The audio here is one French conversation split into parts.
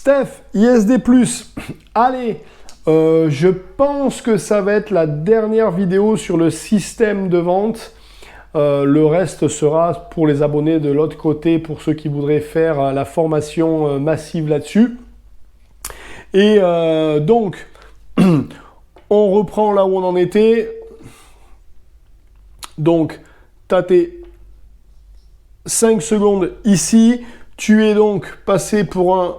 Steph, ISD+, allez, je pense que ça va être la dernière vidéo sur le système de vente. Le reste sera pour les abonnés de l'autre côté, pour ceux qui voudraient faire la formation massive là-dessus. Et donc, on reprend là où on en était. Donc, tu as tes 5 secondes ici. Tu es donc passé pour un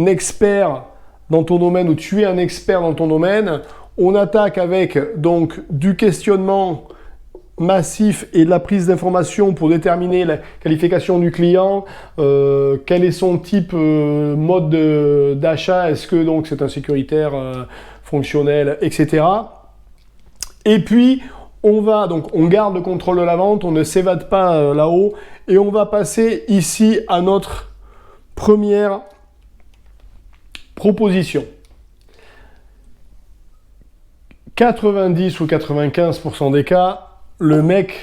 expert dans ton domaine, ou tu es un expert dans ton domaine. On attaque avec donc du questionnement massif et de la prise d'informations pour déterminer la qualification du client, quel est son type mode d'achat, est-ce que donc c'est un sécuritaire, fonctionnel, etc. Et puis on garde le contrôle de la vente, on ne s'évade pas là-haut, et on va passer ici à notre première proposition. 90 ou 95% des cas, le mec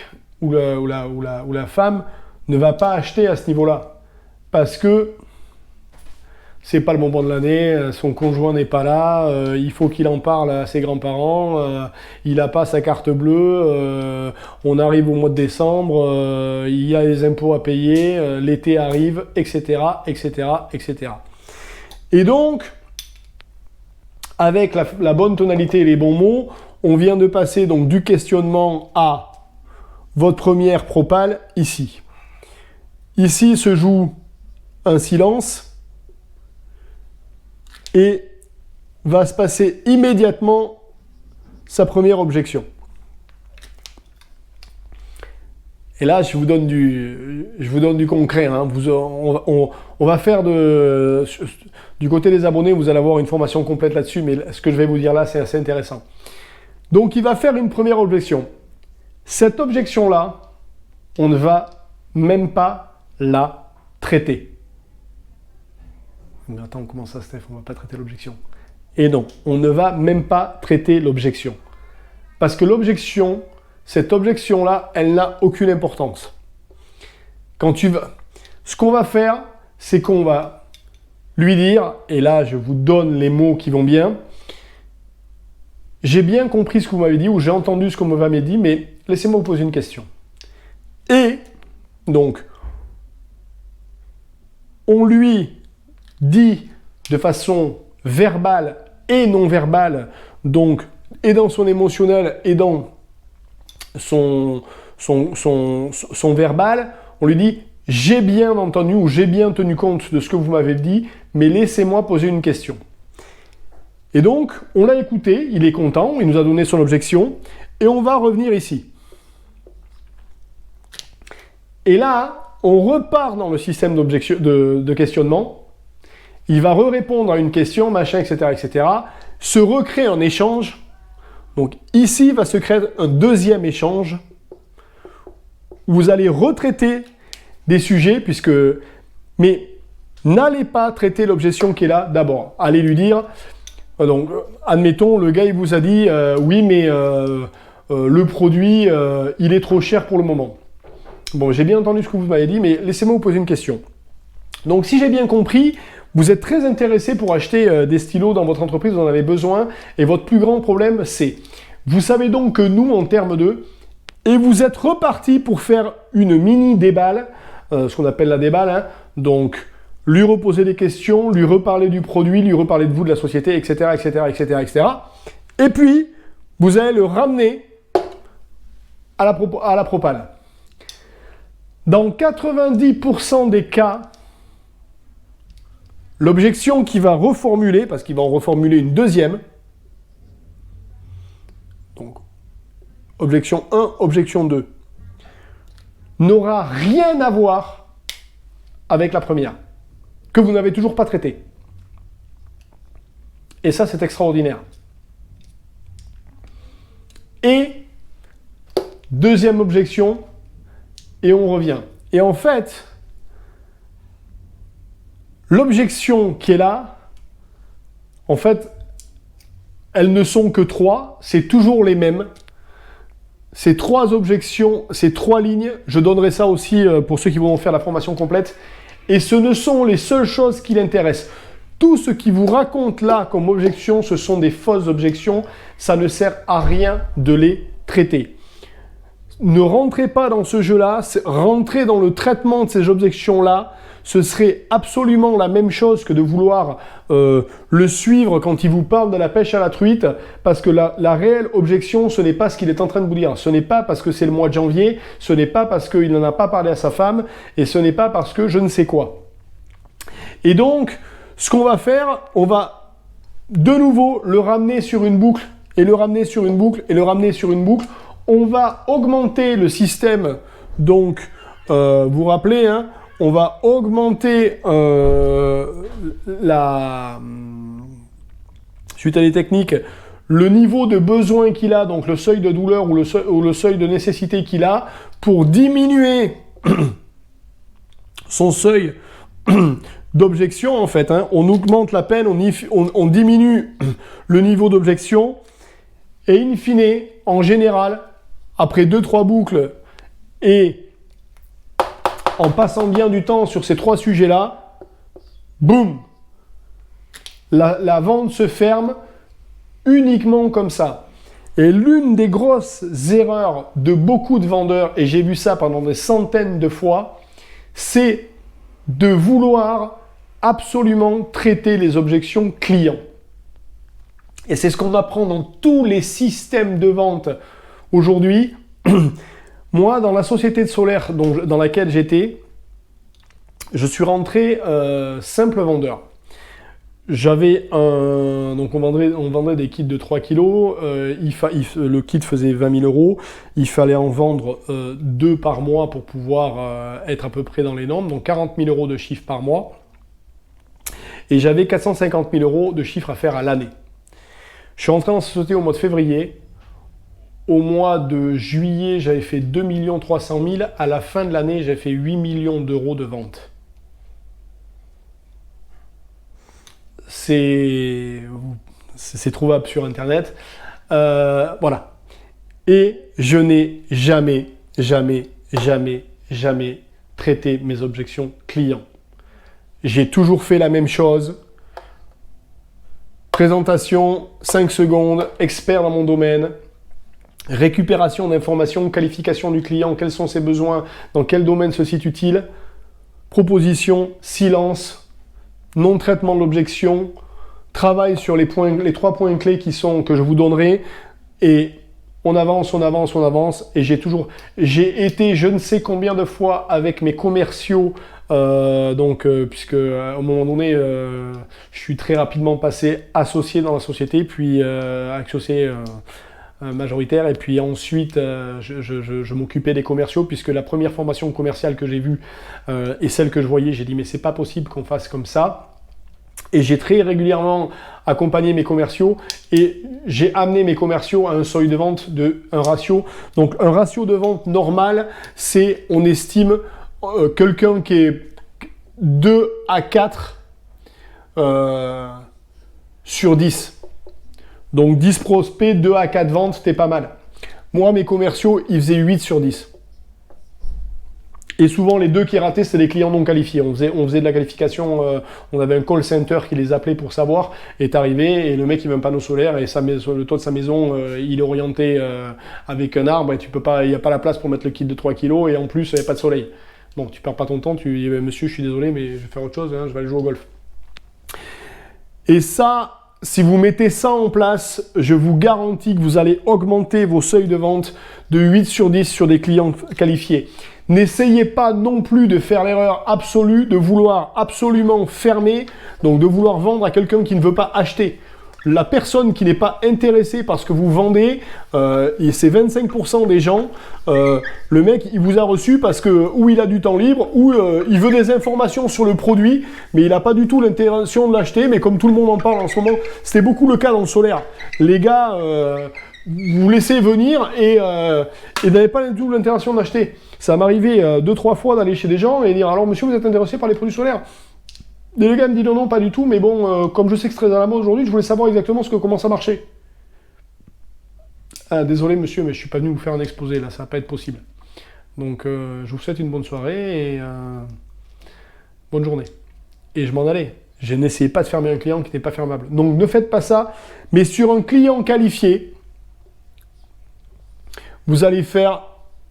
ou la femme ne va pas acheter à ce niveau-là. Parce que c'est pas le moment de l'année, son conjoint n'est pas là, il faut qu'il en parle à ses grands-parents, il n'a pas sa carte bleue, on arrive au mois de décembre, il y a les impôts à payer, l'été arrive, etc., etc., etc. Et donc, avec la bonne tonalité et les bons mots, on vient de passer donc du questionnement à votre première propale ici. Ici se joue un silence et va se passer immédiatement sa première objection. Et là, je vous donne du concret. Hein. On va faire du côté des abonnés, vous allez avoir une formation complète là-dessus, mais ce que je vais vous dire là, c'est assez intéressant. Donc, il va faire une première objection. Cette objection-là, on ne va même pas la traiter. Mais attends, comment ça, Steph? On ne va pas traiter l'objection. Et non, on ne va même pas traiter l'objection. Parce que l'objection, cette objection-là, elle n'a aucune importance. Ce qu'on va faire, c'est qu'on va lui dire, et là, je vous donne les mots qui vont bien. J'ai bien compris ce que vous m'avez dit, ou j'ai entendu ce qu'on m'avait dit, mais laissez-moi vous poser une question. Et, donc, on lui dit de façon verbale et non verbale, donc, et dans son émotionnel et dans son verbal, on lui dit « j'ai bien entendu ou j'ai bien tenu compte de ce que vous m'avez dit, mais laissez-moi poser une question ». Et donc, on l'a écouté, il est content, il nous a donné son objection, et on va revenir ici. Et là, on repart dans le système de questionnement, il va répondre à une question, machin, etc., etc., se recrée un échange. Donc ici, va se créer un deuxième échange, où vous allez retraiter des sujets, mais n'allez pas traiter l'objection qui est là d'abord. Allez lui dire... Donc, admettons, le gars, il vous a dit oui, mais le produit, il est trop cher pour le moment. Bon, j'ai bien entendu ce que vous m'avez dit, mais laissez-moi vous poser une question. Donc, si j'ai bien compris, vous êtes très intéressé pour acheter des stylos dans votre entreprise, vous en avez besoin, et votre plus grand problème, c'est, vous savez donc que nous, en termes de, et vous êtes reparti pour faire une mini déballe, ce qu'on appelle la déballe, hein, donc, lui reposer des questions, lui reparler du produit, lui reparler de vous, de la société, etc., etc., etc., etc. Et puis, vous allez le ramener à la propale. Dans 90% des cas, l'objection qu'il va reformuler, parce qu'il va en reformuler une deuxième, donc, objection 1, objection 2, n'aura rien à voir avec la première, que vous n'avez toujours pas traité. Et ça, c'est extraordinaire. Et deuxième objection, et on revient. Et en fait, l'objection qui est là, en fait, elles ne sont que 3, c'est toujours les mêmes. Ces 3 objections, ces 3 lignes, je donnerai ça aussi pour ceux qui vont faire la formation complète. Et ce ne sont les seules choses qui l'intéressent. Tout ce qui vous raconte là comme objection, ce sont des fausses objections. Ça ne sert à rien de les traiter. Ne rentrez pas dans ce jeu-là. Rentrez dans le traitement de ces objections-là. Ce serait absolument la même chose que de vouloir le suivre quand il vous parle de la pêche à la truite, parce que la réelle objection, ce n'est pas ce qu'il est en train de vous dire. Ce n'est pas parce que c'est le mois de janvier, ce n'est pas parce qu'il n'en a pas parlé à sa femme, et ce n'est pas parce que je ne sais quoi. Et donc, ce qu'on va faire, on va de nouveau le ramener sur une boucle, et le ramener sur une boucle, et le ramener sur une boucle. On va augmenter le système, donc, vous vous rappelez, hein, on va augmenter suite à des techniques, le niveau de besoin qu'il a, donc le seuil de douleur ou le seuil de nécessité qu'il a, pour diminuer son seuil d'objection, en fait. Hein. On augmente la peine, on diminue le niveau d'objection, et in fine, en général, après 2-3 boucles, et en passant bien du temps sur ces 3 sujets-là, boum, la vente se ferme uniquement comme ça. Et l'une des grosses erreurs de beaucoup de vendeurs, et j'ai vu ça pendant des centaines de fois, c'est de vouloir absolument traiter les objections clients. Et c'est ce qu'on apprend dans tous les systèmes de vente aujourd'hui. Moi, dans la société de solaire dans laquelle j'étais, je suis rentré simple vendeur. J'avais donc on vendait des kits de 3 kg, le kit faisait 20 000 €, il fallait en vendre 2 par mois pour pouvoir être à peu près dans les normes, donc 40 000 € de chiffre par mois. Et j'avais 450 000 € de chiffre à faire à l'année. Je suis rentré dans la société au mois de février. Au mois de juillet, j'avais fait 2 300 000. À la fin de l'année, j'ai fait 8 millions d'euros de vente. C'est trouvable sur Internet. Voilà. Et je n'ai jamais traité mes objections clients. J'ai toujours fait la même chose. Présentation, 5 secondes, expert dans mon domaine. Récupération d'informations, qualification du client, quels sont ses besoins, dans quel domaine se situe-t-il, proposition, silence, non-traitement de l'objection, travail sur les 3 points clés que je vous donnerai, et on avance, et j'ai été je ne sais combien de fois avec mes commerciaux, puisque à un moment donné, je suis très rapidement passé associé dans la société, puis associé majoritaire, et puis ensuite je m'occupais des commerciaux, puisque la première formation commerciale que j'ai vue et celle que je voyais, j'ai dit mais c'est pas possible qu'on fasse comme ça, et j'ai très régulièrement accompagné mes commerciaux, et j'ai amené mes commerciaux à un seuil de vente un ratio. Donc un ratio de vente normal, c'est, on estime quelqu'un qui est 2 à 4 sur 10. Donc 10 prospects, 2 à 4 ventes, t'es pas mal. Moi, mes commerciaux, ils faisaient 8 sur 10. Et souvent, les 2 qui rataient, c'était des clients non qualifiés. On faisait de la qualification, on avait un call center qui les appelait pour savoir, est arrivé, et le mec, il veut un panneau solaire, et le toit de sa maison, il est orienté avec un arbre, et il n'y a pas la place pour mettre le kit de 3 kg, et en plus, il n'y a pas de soleil. Bon, tu perds pas ton temps, tu dis, monsieur, je suis désolé, mais je vais faire autre chose, hein, je vais aller jouer au golf. Et ça, si vous mettez ça en place, je vous garantis que vous allez augmenter vos seuils de vente de 8 sur 10 sur des clients qualifiés. N'essayez pas non plus de faire l'erreur absolue de vouloir absolument fermer, donc de vouloir vendre à quelqu'un qui ne veut pas acheter. La personne qui n'est pas intéressée par ce que vous vendez, et c'est 25% des gens, le mec il vous a reçu parce que ou il a du temps libre, ou il veut des informations sur le produit, mais il n'a pas du tout l'intention de l'acheter, mais comme tout le monde en parle en ce moment, c'était beaucoup le cas dans le solaire. Les gars, vous laissez venir et n'avez pas du tout l'intention d'acheter. Ça m'arrivait 2-3 fois d'aller chez des gens et dire « Alors monsieur, vous êtes intéressé par les produits solaires ?» Et le gars me dit non, pas du tout, mais bon, comme je sais que c'est très à la mode aujourd'hui, je voulais savoir exactement comment ça marchait. Ah, désolé monsieur, mais je suis pas venu vous faire un exposé là, ça va pas être possible. Donc je vous souhaite une bonne soirée et bonne journée. Et je m'en allais. Je n'essayais pas de fermer un client qui n'est pas fermable. Donc ne faites pas ça, mais sur un client qualifié, vous allez faire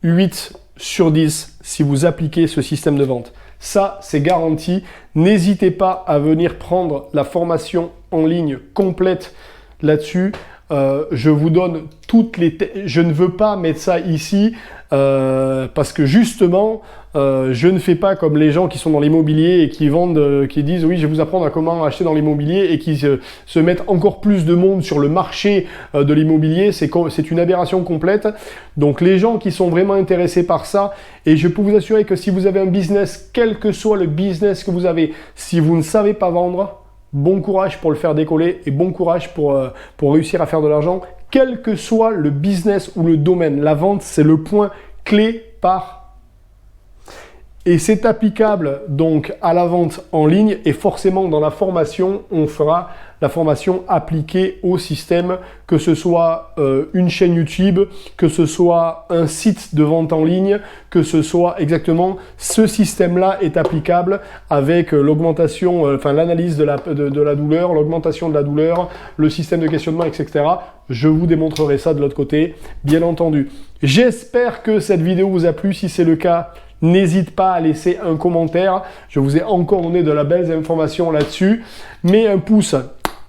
8 sur 10 si vous appliquez ce système de vente. Ça, c'est garanti. N'hésitez pas à venir prendre la formation en ligne complète là-dessus. Je vous donne toutes les... Je ne veux pas mettre ça ici parce que justement, je ne fais pas comme les gens qui sont dans l'immobilier et qui vendent, qui disent oui, je vais vous apprendre à comment acheter dans l'immobilier et qui se mettent encore plus de monde sur le marché de l'immobilier. C'est une aberration complète. Donc les gens qui sont vraiment intéressés par ça, et je peux vous assurer que si vous avez un business, quel que soit le business que vous avez, si vous ne savez pas vendre, bon courage pour le faire décoller et bon courage pour réussir à faire de l'argent, quel que soit le business ou le domaine. La vente, c'est le point clé et c'est applicable donc à la vente en ligne et forcément dans la formation, on fera la formation appliquée au système, que ce soit une chaîne YouTube, que ce soit un site de vente en ligne, que ce soit exactement ce système-là est applicable avec l'augmentation, l'analyse de la douleur, l'augmentation de la douleur, le système de questionnement, etc. Je vous démontrerai ça de l'autre côté, bien entendu. J'espère que cette vidéo vous a plu. Si c'est le cas, n'hésite pas à laisser un commentaire. Je vous ai encore donné de la belle information là-dessus. Mets un pouce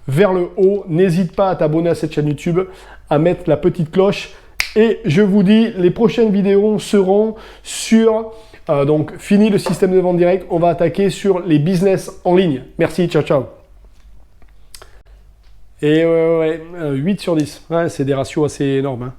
vers le haut. N'hésite pas à t'abonner à cette chaîne YouTube, à mettre la petite cloche. Et je vous dis, les prochaines vidéos seront sur... donc, fini le système de vente direct. On va attaquer sur les business en ligne. Merci, ciao, ciao. Et 8 sur 10. Ouais, c'est des ratios assez énormes. Hein.